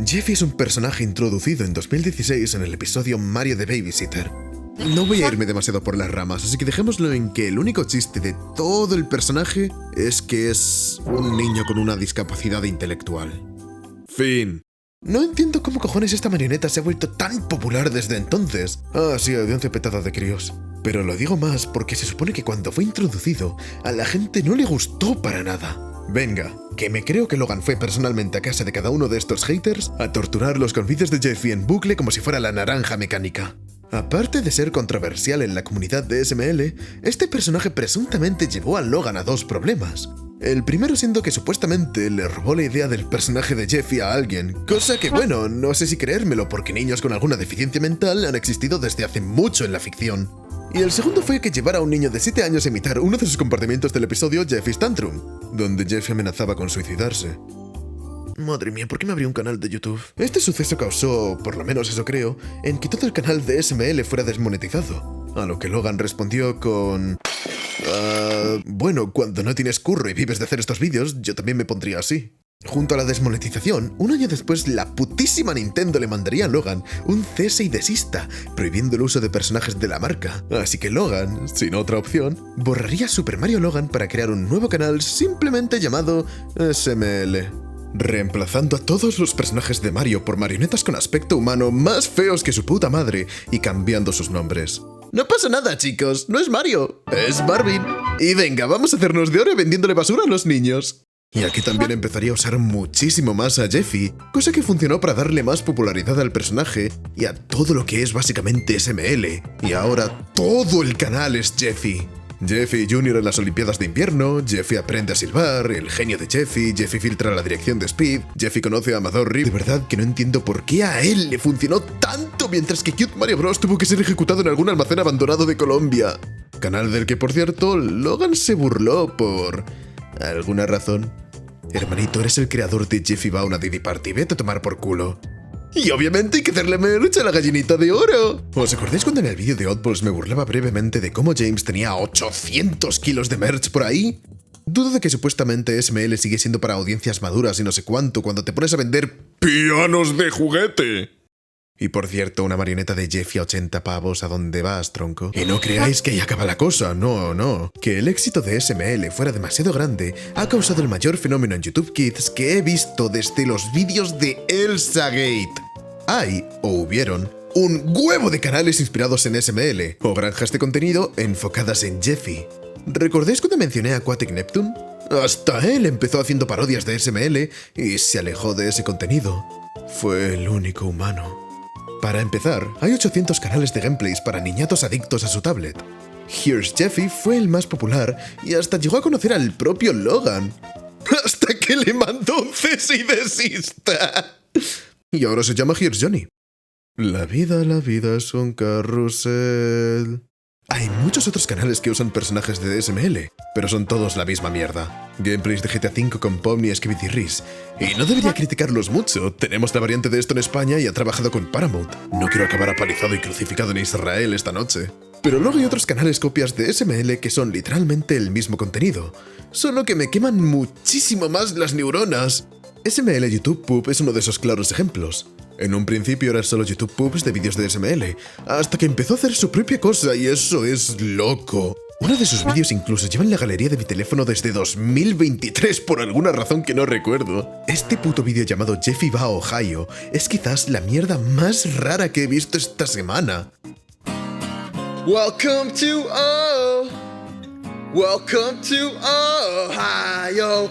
B: Jeffy es un personaje introducido en 2016 en el episodio Mario the Babysitter. No voy a irme demasiado por las ramas, así que dejémoslo en que el único chiste de todo el personaje es que es un niño con una discapacidad intelectual. Fin. No entiendo cómo cojones esta marioneta se ha vuelto tan popular desde entonces. Ah, sí, audiencia petada de críos. Pero lo digo más porque se supone que cuando fue introducido, a la gente no le gustó para nada. Venga, que me creo que Logan fue personalmente a casa de cada uno de estos haters a torturarlos con vídeos de Jeffy en bucle como si fuera la naranja mecánica. Aparte de ser controversial en la comunidad de SML, este personaje presuntamente llevó a Logan a dos problemas. El primero siendo que supuestamente le robó la idea del personaje de Jeffy a alguien, cosa que bueno, no sé si creérmelo porque niños con alguna deficiencia mental han existido desde hace mucho en la ficción. Y el segundo fue que llevara a un niño de 7 años a imitar uno de sus comportamientos del episodio Jeffy's Tantrum, donde Jeffy amenazaba con suicidarse. Madre mía, ¿por qué me abrí un canal de YouTube? Este suceso causó, por lo menos eso creo, en que todo el canal de SML fuera desmonetizado. A lo que Logan respondió con... bueno, cuando no tienes curro y vives de hacer estos vídeos, yo también me pondría así. Junto a la desmonetización, un año después la putísima Nintendo le mandaría a Logan un cese y desista, prohibiendo el uso de personajes de la marca. Así que Logan, sin otra opción, borraría Super Mario Logan para crear un nuevo canal simplemente llamado SML. Reemplazando a todos los personajes de Mario por marionetas con aspecto humano más feos que su puta madre y cambiando sus nombres. No pasa nada, chicos, no es Mario, es Marvin. Y venga, vamos a hacernos de oro vendiéndole basura a los niños. Y aquí también empezaría a usar muchísimo más a Jeffy, cosa que funcionó para darle más popularidad al personaje y a todo lo que es básicamente SML. Y ahora todo el canal es Jeffy. Jeffy Jr. en las Olimpiadas de Invierno, Jeffy aprende a silbar, el genio de Jeffy, Jeffy filtra la dirección de Speed, Jeffy conoce a Amador Reed. De verdad que no entiendo por qué a él le funcionó tanto mientras que Cute Mario Bros. Tuvo que ser ejecutado en algún almacén abandonado de Colombia. Canal del que, por cierto, Logan se burló por... alguna razón. Hermanito, eres el creador de Jeffy va a una Diddy Party, vete a tomar por culo. Y obviamente hay que hacerle merch a la gallinita de oro. ¿Os acordáis cuando en el vídeo de Oddballs me burlaba brevemente de cómo James tenía 800 kilos de merch por ahí? Dudo de que supuestamente SML sigue siendo para audiencias maduras y no sé cuánto cuando te pones a vender pianos de juguete. Y por cierto, una marioneta de Jeffy a 80 pavos, ¿a dónde vas, tronco? Y no creáis que ahí acaba la cosa, no. Que el éxito de SML fuera demasiado grande ha causado el mayor fenómeno en YouTube Kids que he visto desde los vídeos de Elsagate. Hay, o hubieron, un huevo de canales inspirados en SML, o granjas de contenido enfocadas en Jeffy. ¿Recordáis cuando mencioné a Aquatic Neptune? Hasta él empezó haciendo parodias de SML y se alejó de ese contenido. Fue el único humano. Para empezar, hay 800 canales de gameplays para niñatos adictos a su tablet. Here's Jeffy fue el más popular y hasta llegó a conocer al propio Logan. Hasta que le mandó un cese y desista. Y ahora se llama Here's Johnny. La vida es un carrusel. Hay muchos otros canales que usan personajes de SML, pero son todos la misma mierda. Gameplays de GTA V con Pomni y Skibidi Riz. Y no debería criticarlos mucho, tenemos la variante de esto en España y ha trabajado con Paramount. No quiero acabar apalizado y crucificado en Israel esta noche. Pero luego hay otros canales copias de SML que son literalmente el mismo contenido, solo que me queman muchísimo más las neuronas. SML YouTube Poop es uno de esos claros ejemplos. En un principio era solo YouTube Pubs de vídeos de SML, hasta que empezó a hacer su propia cosa y eso es loco. Uno de sus vídeos incluso lleva en la galería de mi teléfono desde 2023 por alguna razón que no recuerdo. Este puto vídeo llamado Jeffy va a Ohio es quizás la mierda más rara que he visto esta semana. Welcome to Ohio.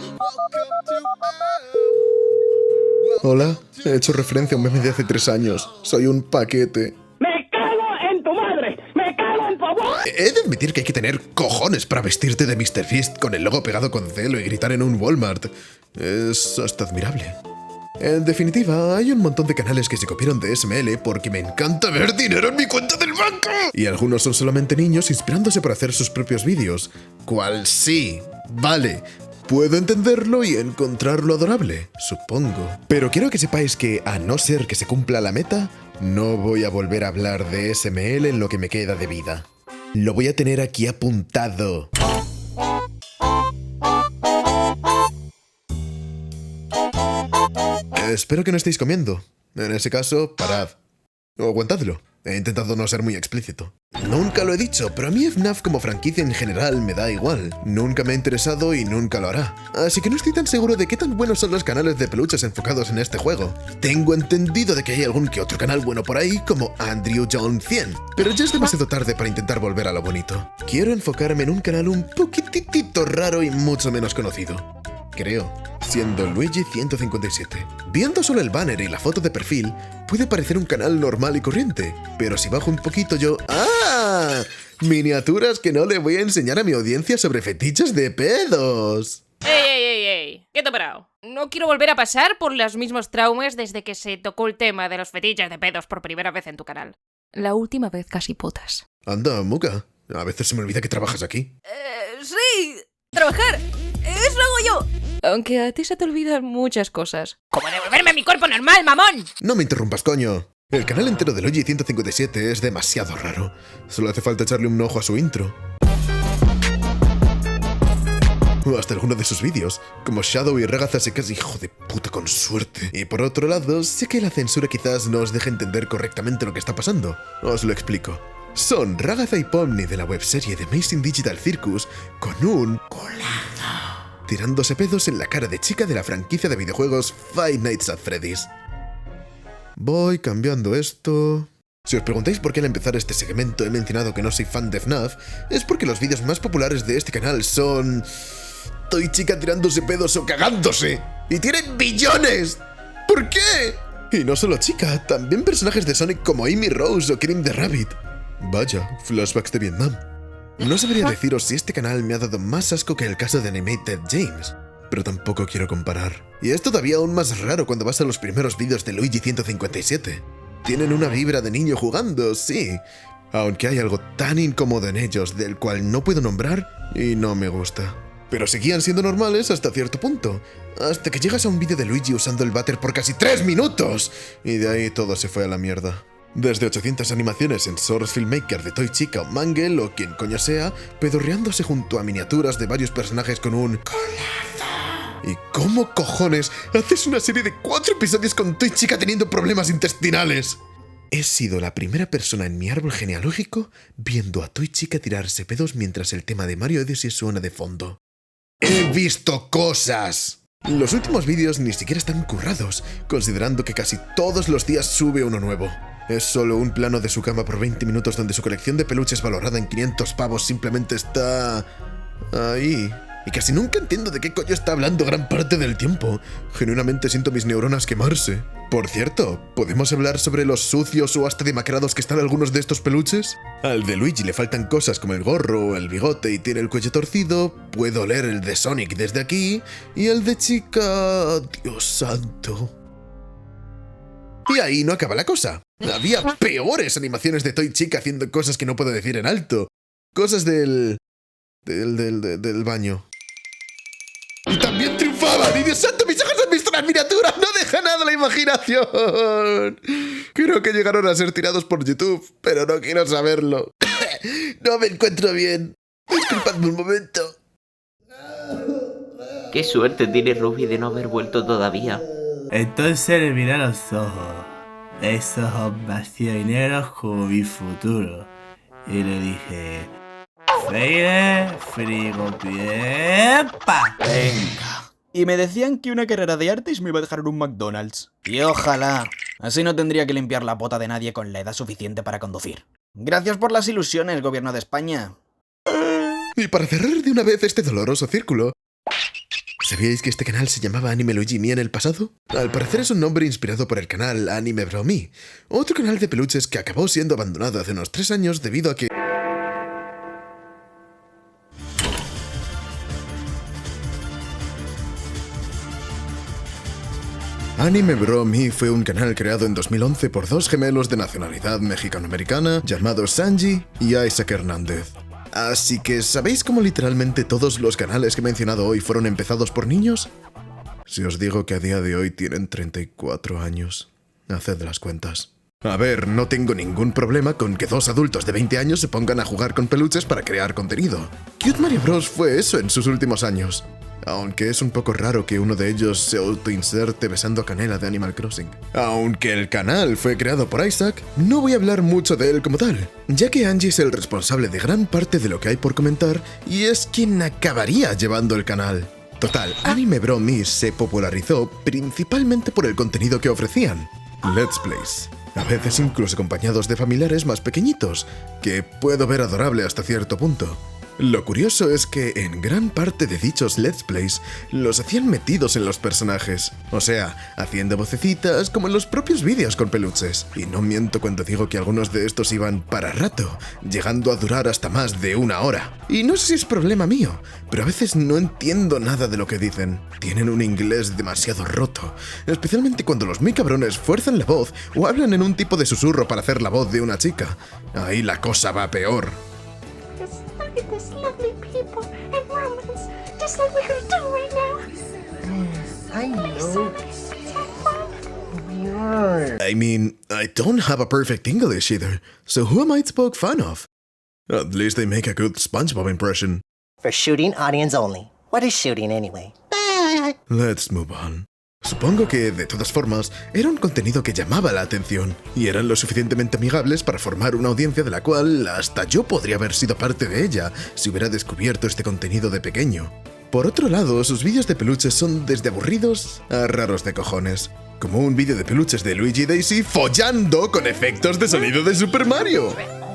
B: Hola, he hecho referencia a un meme de hace 3 años. Soy un paquete.
K: ¡Me cago en tu madre! ¡Me cago en tu abuelo!
B: He de admitir que hay que tener cojones para vestirte de Mr. Fist con el logo pegado con celo y gritar en un Walmart. Es hasta admirable. En definitiva, hay un montón de canales que se copiaron de SML porque me encanta ver dinero en mi cuenta del banco. Y algunos son solamente niños inspirándose por hacer sus propios vídeos. ¿Cuál sí? Vale. Puedo entenderlo y encontrarlo adorable, supongo. Pero quiero que sepáis que, a no ser que se cumpla la meta, no voy a volver a hablar de SML en lo que me queda de vida. Lo voy a tener aquí apuntado. Espero que no estéis comiendo. En ese caso, parad. O aguantadlo. He intentado no ser muy explícito. Nunca lo he dicho, pero a mí FNAF como franquicia en general me da igual. Nunca me ha interesado y nunca lo hará. Así que no estoy tan seguro de qué tan buenos son los canales de peluches enfocados en este juego. Tengo entendido de que hay algún que otro canal bueno por ahí, como Andrew John 100. Pero ya es demasiado tarde para intentar volver a lo bonito. Quiero enfocarme en un canal un poquitito raro y mucho menos conocido. Creo. Siendo Luigi 157. Viendo solo el banner y la foto de perfil, puede parecer un canal normal y corriente, pero si bajo un poquito yo... ¡Ah! Miniaturas que no le voy a enseñar a mi audiencia sobre fetiches de pedos.
H: ¡Ey! ¿Qué te ha parado? No quiero volver a pasar por los mismos traumas desde que se tocó el tema de los fetiches de pedos por primera vez en tu canal. La última vez casi putas.
B: Anda, Muka. A veces se me olvida que trabajas aquí.
H: Sí, trabajar. Eso hago yo. Aunque a ti se te olvidan muchas cosas. ¡Como devolverme a mi cuerpo normal, mamón!
B: No me interrumpas, coño. El canal entero de Luigi 157 es demasiado raro. Solo hace falta echarle un ojo a su intro. O hasta alguno de sus vídeos, como Shadow y Ragazza se casi hijo de puta con suerte. Y por otro lado, sé que la censura quizás no os deje entender correctamente lo que está pasando. Os lo explico. Son Ragazza y Pomni de la webserie de Amazing Digital Circus con un... tirándose pedos en la cara de chica de la franquicia de videojuegos Five Nights at Freddy's. Voy cambiando esto... Si os preguntáis por qué al empezar este segmento he mencionado que no soy fan de FNAF, es porque los vídeos más populares de este canal son... Toy Chica tirándose pedos o cagándose. ¡Y tienen billones! ¿Por qué? Y no solo Chica, también personajes de Sonic como Amy Rose o Cream the Rabbit. Vaya, flashbacks de Vietnam. No sabría deciros si este canal me ha dado más asco que el caso de Animated James, pero tampoco quiero comparar. Y es todavía aún más raro cuando vas a los primeros vídeos de Luigi 157. Tienen una vibra de niño jugando, sí, aunque hay algo tan incómodo en ellos del cual no puedo nombrar y no me gusta. Pero seguían siendo normales hasta cierto punto, hasta que llegas a un vídeo de Luigi usando el váter por casi 3 minutos, y de ahí todo se fue a la mierda. Desde 800 animaciones en Source Filmmaker de Toy Chica o Mangle o quien coño sea, pedorreándose junto a miniaturas de varios personajes con un colazo. ¿Y cómo cojones haces una serie de 4 episodios con Toy Chica teniendo problemas intestinales? He sido la primera persona en mi árbol genealógico viendo a Toy Chica tirarse pedos mientras el tema de Mario Odyssey suena de fondo. ¡He visto cosas! Los últimos vídeos ni siquiera están currados, considerando que casi todos los días sube uno nuevo. Es solo un plano de su cama por 20 minutos donde su colección de peluches valorada en 500 pavos simplemente está... ahí. Y casi nunca entiendo de qué coño está hablando gran parte del tiempo. Genuinamente siento mis neuronas quemarse. Por cierto, ¿podemos hablar sobre los sucios o hasta demacrados que están algunos de estos peluches? Al de Luigi le faltan cosas como el gorro o el bigote y tiene el cuello torcido. Puedo oler el de Sonic desde aquí. Y el de Chica... Dios santo. Y ahí no acaba la cosa. Había peores animaciones de Toy Chica haciendo cosas que no puedo decir en alto. Cosas del baño. Y también triunfaban. ¡Y Dios santo, mis ojos han visto las miniaturas! ¡No deja nada la imaginación! Creo que llegaron a ser tirados por YouTube, pero no quiero saberlo. No me encuentro bien. Disculpadme un momento.
A: Qué suerte tiene Ruby de no haber vuelto todavía.
C: Entonces le miré a los ojos. Esos ojos vacíos y negros como mi futuro. Y le dije... Freire, frigopiepa.
L: Venga. Y me decían que una carrera de artes me iba a dejar en un McDonald's. Y ojalá. Así no tendría que limpiar la pota de nadie con la edad suficiente para conducir. Gracias por las ilusiones, gobierno de España.
B: Y para cerrar de una vez este doloroso círculo... ¿Sabíais que este canal se llamaba Anime Luigi Me en el pasado? Al parecer es un nombre inspirado por el canal Anime Bro Me, otro canal de peluches que acabó siendo abandonado hace unos 3 años debido a que... Anime Bro Me fue un canal creado en 2011 por dos gemelos de nacionalidad mexicanoamericana llamados Sanji y Isaac Hernández. Así que, ¿sabéis cómo literalmente todos los canales que he mencionado hoy fueron empezados por niños? Si os digo que a día de hoy tienen 34 años, haced las cuentas. A ver, no tengo ningún problema con que dos adultos de 20 años se pongan a jugar con peluches para crear contenido. Cute Mario Bros. Fue eso en sus últimos años. Aunque es un poco raro que uno de ellos se autoinserte besando a Canela de Animal Crossing. Aunque el canal fue creado por Isaac, no voy a hablar mucho de él como tal, ya que Angie es el responsable de gran parte de lo que hay por comentar y es quien acabaría llevando el canal. Total, Anime Bro Me se popularizó principalmente por el contenido que ofrecían. Let's Plays. A veces incluso acompañados de familiares más pequeñitos, que puedo ver adorable hasta cierto punto. Lo curioso es que en gran parte de dichos Let's Plays los hacían metidos en los personajes, o sea, haciendo vocecitas como en los propios vídeos con peluches. Y no miento cuando digo que algunos de estos iban para rato, llegando a durar hasta más de 1 hora. Y no sé si es problema mío, pero a veces no entiendo nada de lo que dicen. Tienen un inglés demasiado roto, especialmente cuando los muy cabrones fuerzan la voz o hablan en un tipo de susurro para hacer la voz de una chica. Ahí la cosa va peor.
E: This lovely people and romance, just like we're gonna do right now.
D: Yes, I know.
B: I mean, I don't have a perfect English either, so who am I to poke fun of? At least they make a good SpongeBob impression.
M: For shooting audience only. What is shooting anyway?
B: Let's move on. Supongo que, de todas formas, era un contenido que llamaba la atención, y eran lo suficientemente amigables para formar una audiencia de la cual hasta yo podría haber sido parte de ella si hubiera descubierto este contenido de pequeño. Por otro lado, sus vídeos de peluches son desde aburridos a raros de cojones, como un vídeo de peluches de Luigi y Daisy follando con efectos de sonido de Super Mario.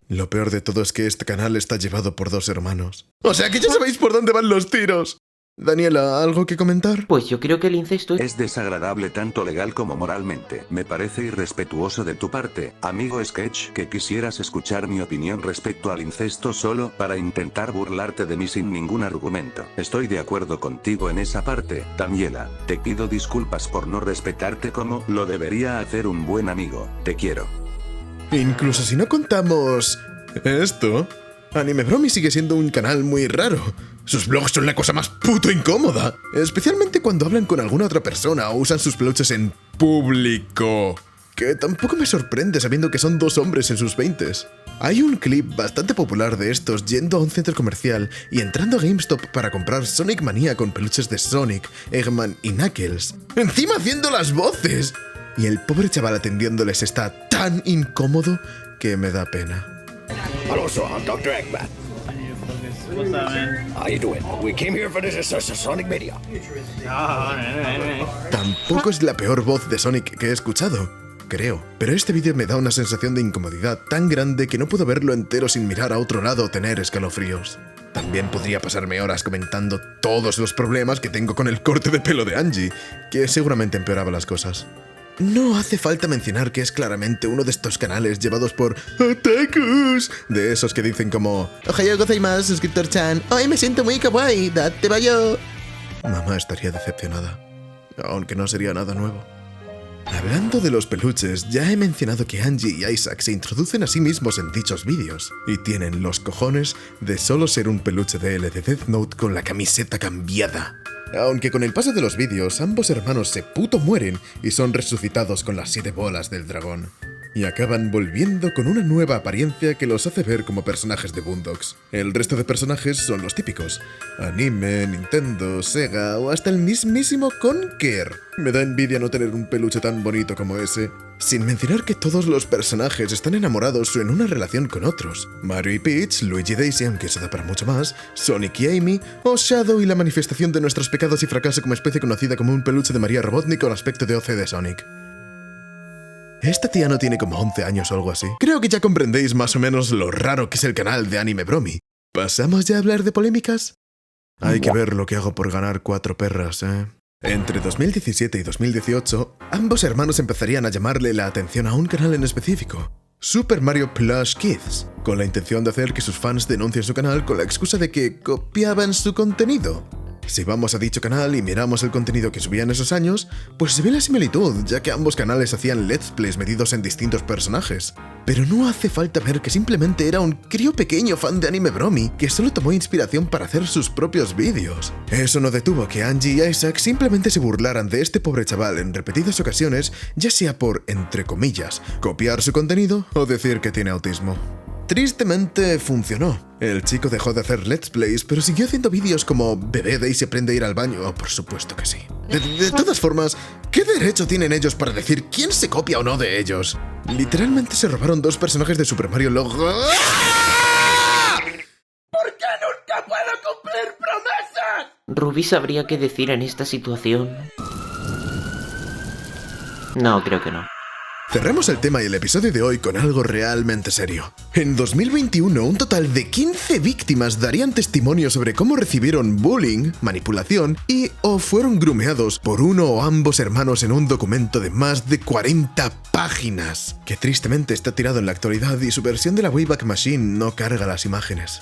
B: Lo peor de todo es que este canal está llevado por dos hermanos. O sea que ya sabéis por dónde van los tiros. Daniela, ¿algo que comentar?
A: Pues yo creo que el incesto
N: es desagradable tanto legal como moralmente. Me parece irrespetuoso de tu parte, amigo Sketch, que quisieras escuchar mi opinión respecto al incesto solo para intentar burlarte de mí sin ningún argumento. Estoy de acuerdo contigo en esa parte, Daniela. Te pido disculpas por no respetarte como lo debería hacer un buen amigo. Te quiero.
B: Incluso si no contamos esto, Anime Bro Me sigue siendo un canal muy raro. Sus vlogs son la cosa más puto incómoda, especialmente cuando hablan con alguna otra persona o usan sus peluches en público. Que tampoco me sorprende sabiendo que son dos hombres en sus 20s. Hay un clip bastante popular de estos yendo a un centro comercial y entrando a GameStop para comprar Sonic Mania con peluches de Sonic, Eggman y Knuckles. ¡Encima haciendo las voces! Y el pobre chaval atendiéndoles está tan incómodo que me da pena.
O: Hello, sir. I'm Dr. Eggman. How you doing? We came here for this Sonic Mania.
B: Tampoco es la peor voz de Sonic que he escuchado, creo. Pero este vídeo me da una sensación de incomodidad tan grande que no puedo verlo entero sin mirar a otro lado o tener escalofríos. También podría pasarme horas comentando todos los problemas que tengo con el corte de pelo de Angie, que seguramente empeoraba las cosas. No hace falta mencionar que es claramente uno de estos canales llevados por otakus, de esos que dicen como "Ohayou gozaimasu, suscriptor-chan, hoy me siento muy kawaii, date bayo". Mamá estaría decepcionada, aunque no sería nada nuevo. Hablando de los peluches, ya he mencionado que Angie y Isaac se introducen a sí mismos en dichos vídeos, y tienen los cojones de solo ser un peluche de L de Death Note con la camiseta cambiada. Aunque con el paso de los vídeos, ambos hermanos se puto mueren y son resucitados con las 7 bolas del dragón. Y acaban volviendo con una nueva apariencia que los hace ver como personajes de Boondocks. El resto de personajes son los típicos: anime, Nintendo, Sega o hasta el mismísimo Conker. Me da envidia no tener un peluche tan bonito como ese. Sin mencionar que todos los personajes están enamorados o en una relación con otros. Mario y Peach, Luigi y Daisy, aunque eso da para mucho más, Sonic y Amy, o Shadow y la manifestación de nuestros pecados y fracaso como especie conocida como un peluche de María Robotnik con aspecto de OC de Sonic. Esta tía no tiene como 11 años o algo así. Creo que ya comprendéis más o menos lo raro que es el canal de Anime Bro Me. ¿Pasamos ya a hablar de polémicas? Hay que ver lo que hago por ganar 4 perras, Entre 2017 y 2018, ambos hermanos empezarían a llamarle la atención a un canal en específico, Super Mario Plush Kids, con la intención de hacer que sus fans denuncien su canal con la excusa de que copiaban su contenido. Si vamos a dicho canal y miramos el contenido que subía en esos años, pues se ve la similitud, ya que ambos canales hacían let's plays medidos en distintos personajes. Pero no hace falta ver que simplemente era un crío pequeño fan de Anime Bromi que solo tomó inspiración para hacer sus propios vídeos. Eso no detuvo que Angie y Isaac simplemente se burlaran de este pobre chaval en repetidas ocasiones, ya sea por, entre comillas, copiar su contenido o decir que tiene autismo. Tristemente funcionó. El chico dejó de hacer let's plays, pero siguió haciendo vídeos como «Bebé Daisy aprende a ir al baño». Oh, por supuesto que sí. De todas formas, ¿qué derecho tienen ellos para decir quién se copia o no de ellos? Literalmente se robaron 2 personajes de Super Mario Logo.
K: ¿Por qué nunca puedo cumplir promesas?
A: ¿Rubí sabría qué decir en esta situación? No, creo que no.
B: Cerremos el tema y el episodio de hoy con algo realmente serio. En 2021, un total de 15 víctimas darían testimonio sobre cómo recibieron bullying, manipulación y o fueron grumeados por uno o ambos hermanos en un documento de más de 40 páginas, que tristemente está tirado en la actualidad y su versión de la Wayback Machine no carga las imágenes.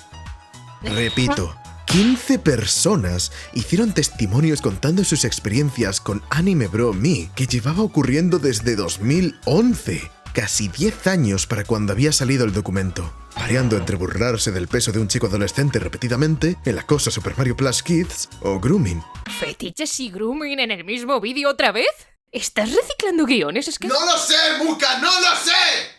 B: Repito, 15 personas hicieron testimonios contando sus experiencias con Anime Bro Me, que llevaba ocurriendo desde 2011, casi 10 años para cuando había salido el documento, variando entre burlarse del peso de un chico adolescente repetidamente, el acoso a Super Mario Plus Kids o grooming.
H: ¿Fetiches y grooming en el mismo vídeo otra vez? ¿Estás reciclando guiones? Es que...
B: ¡No lo sé, Muka! ¡No lo sé!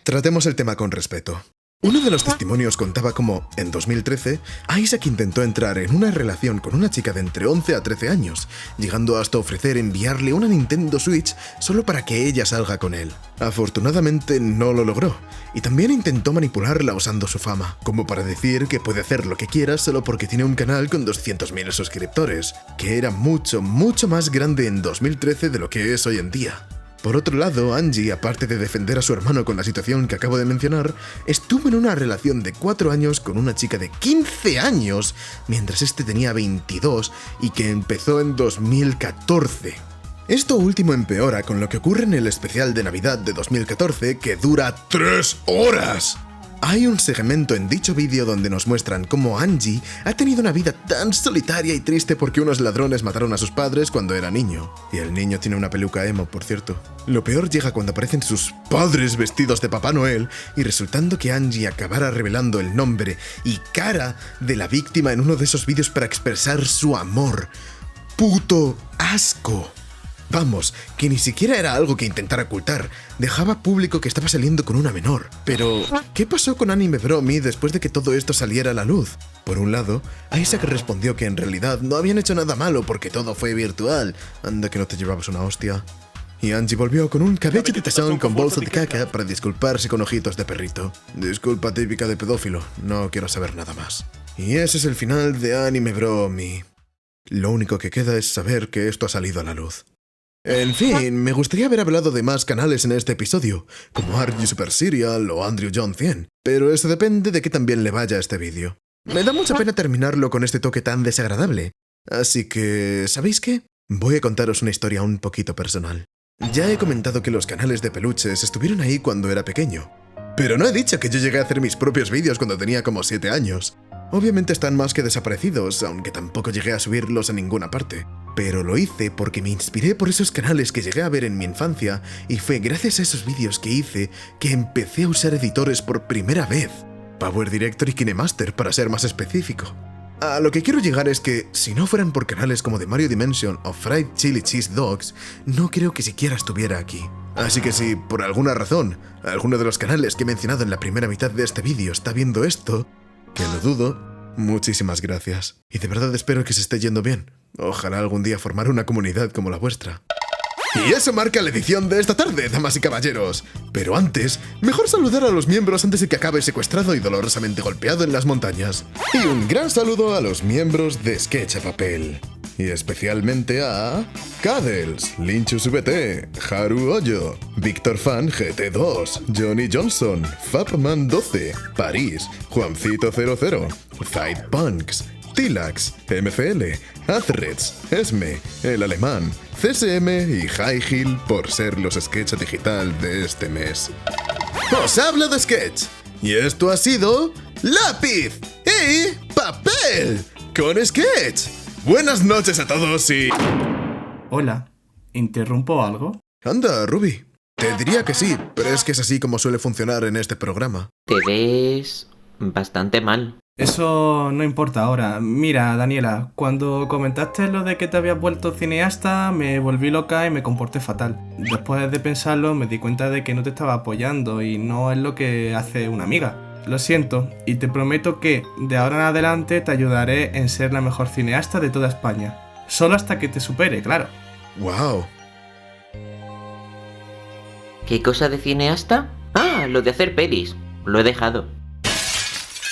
B: Tratemos el tema con respeto. Uno de los testimonios contaba cómo, en 2013, Isaac intentó entrar en una relación con una chica de entre 11 a 13 años, llegando hasta ofrecer enviarle una Nintendo Switch solo para que ella salga con él. Afortunadamente no lo logró, y también intentó manipularla usando su fama, como para decir que puede hacer lo que quiera solo porque tiene un canal con 200.000 suscriptores, que era mucho más grande en 2013 de lo que es hoy en día. Por otro lado, Angie, aparte de defender a su hermano con la situación que acabo de mencionar, estuvo en una relación de 4 años con una chica de 15 años, mientras este tenía 22 y que empezó en 2014. Esto último empeora con lo que ocurre en el especial de Navidad de 2014, que dura 3 horas. Hay un segmento en dicho vídeo donde nos muestran cómo Angie ha tenido una vida tan solitaria y triste porque unos ladrones mataron a sus padres cuando era niño. Y el niño tiene una peluca emo, por cierto. Lo peor llega cuando aparecen sus padres vestidos de Papá Noel y resultando que Angie acabara revelando el nombre y cara de la víctima en uno de esos vídeos para expresar su amor. ¡Puto asco! Vamos, que ni siquiera era algo que intentara ocultar. Dejaba público que estaba saliendo con una menor. Pero, ¿qué pasó con Anime Bro Me después de que todo esto saliera a la luz? Por un lado, Isaac respondió que en realidad no habían hecho nada malo porque todo fue virtual. Anda que no te llevabas una hostia. Y Angie volvió con un cabello de tazón con bolso de caca para disculparse con ojitos de perrito. Disculpa típica de pedófilo, no quiero saber nada más. Y ese es el final de Anime Bro Me. Lo único que queda es saber que esto ha salido a la luz. En fin, me gustaría haber hablado de más canales en este episodio, como Are You Super Serial o Andrew John 100, pero eso depende de que también le vaya a este vídeo. Me da mucha pena terminarlo con este toque tan desagradable, así que, ¿sabéis qué? Voy a contaros una historia un poquito personal. Ya he comentado que los canales de peluches estuvieron ahí cuando era pequeño, pero no he dicho que yo llegué a hacer mis propios vídeos cuando tenía como 7 años. Obviamente están más que desaparecidos, aunque tampoco llegué a subirlos a ninguna parte. Pero lo hice porque me inspiré por esos canales que llegué a ver en mi infancia y fue gracias a esos vídeos que hice que empecé a usar editores por primera vez. Power Director y KineMaster para ser más específico. A lo que quiero llegar es que, si no fueran por canales como The Mario Dimension o Fried Chili Cheese Dogs, no creo que siquiera estuviera aquí. Así que si, por alguna razón, alguno de los canales que he mencionado en la primera mitad de este vídeo está viendo esto, que lo dudo, muchísimas gracias. Y de verdad espero que se esté yendo bien. Ojalá algún día formar una comunidad como la vuestra. Y eso marca la edición de esta tarde, damas y caballeros. Pero antes, mejor saludar a los miembros antes de que acabe secuestrado y dolorosamente golpeado en las montañas. Y un gran saludo a los miembros de Sketch a Papel. Y especialmente a Cadels, Linchus VT, Haru Hoyo, Víctor Fan GT2, Johnny Johnson, Fapman 12, París, Juancito 00, Fight Punks, Tilax, MCL, Azrets, Esme, El Alemán, CSM y High Hill por ser los Sketch digital de este mes. Os hablo de Sketch, y esto ha sido Lápiz y Papel con Sketch. Buenas noches a todos y...
C: Hola, ¿interrumpo algo?
B: Anda, Ruby. Te diría que sí, pero es que es así como suele funcionar en este programa.
A: Te ves bastante mal.
C: Eso no importa ahora. Mira, Daniela, cuando comentaste lo de que te habías vuelto cineasta, me volví loca y me comporté fatal. Después de pensarlo, me di cuenta de que no te estaba apoyando y no es lo que hace una amiga. Lo siento, y te prometo que, de ahora en adelante, te ayudaré en ser la mejor cineasta de toda España. Solo hasta que te supere, claro.
B: ¡Wow!
A: ¿Qué cosa de cineasta? Ah, lo de hacer pelis. Lo he dejado.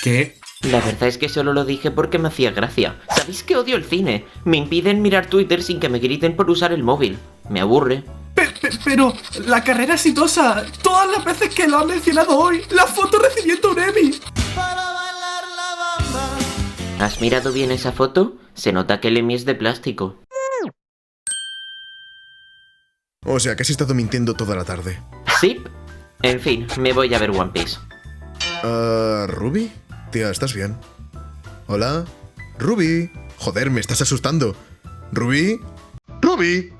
C: ¿Qué?
A: La verdad es que solo lo dije porque me hacía gracia. ¿Sabéis que odio el cine? Me impiden mirar Twitter sin que me griten por usar el móvil. Me aburre.
C: Pero, la carrera exitosa. Todas las veces que lo has mencionado hoy. La foto recibiendo un Emmy.
A: ¿Has mirado bien esa foto? Se nota que el Emmy es de plástico.
B: O sea, que has estado mintiendo toda la tarde.
A: Sí. En fin, me voy a ver One Piece.
B: ¿Ruby? Tía, ¿estás bien? ¿Hola? ¿Ruby? Joder, me estás asustando. ¿Ruby? ¡Ruby!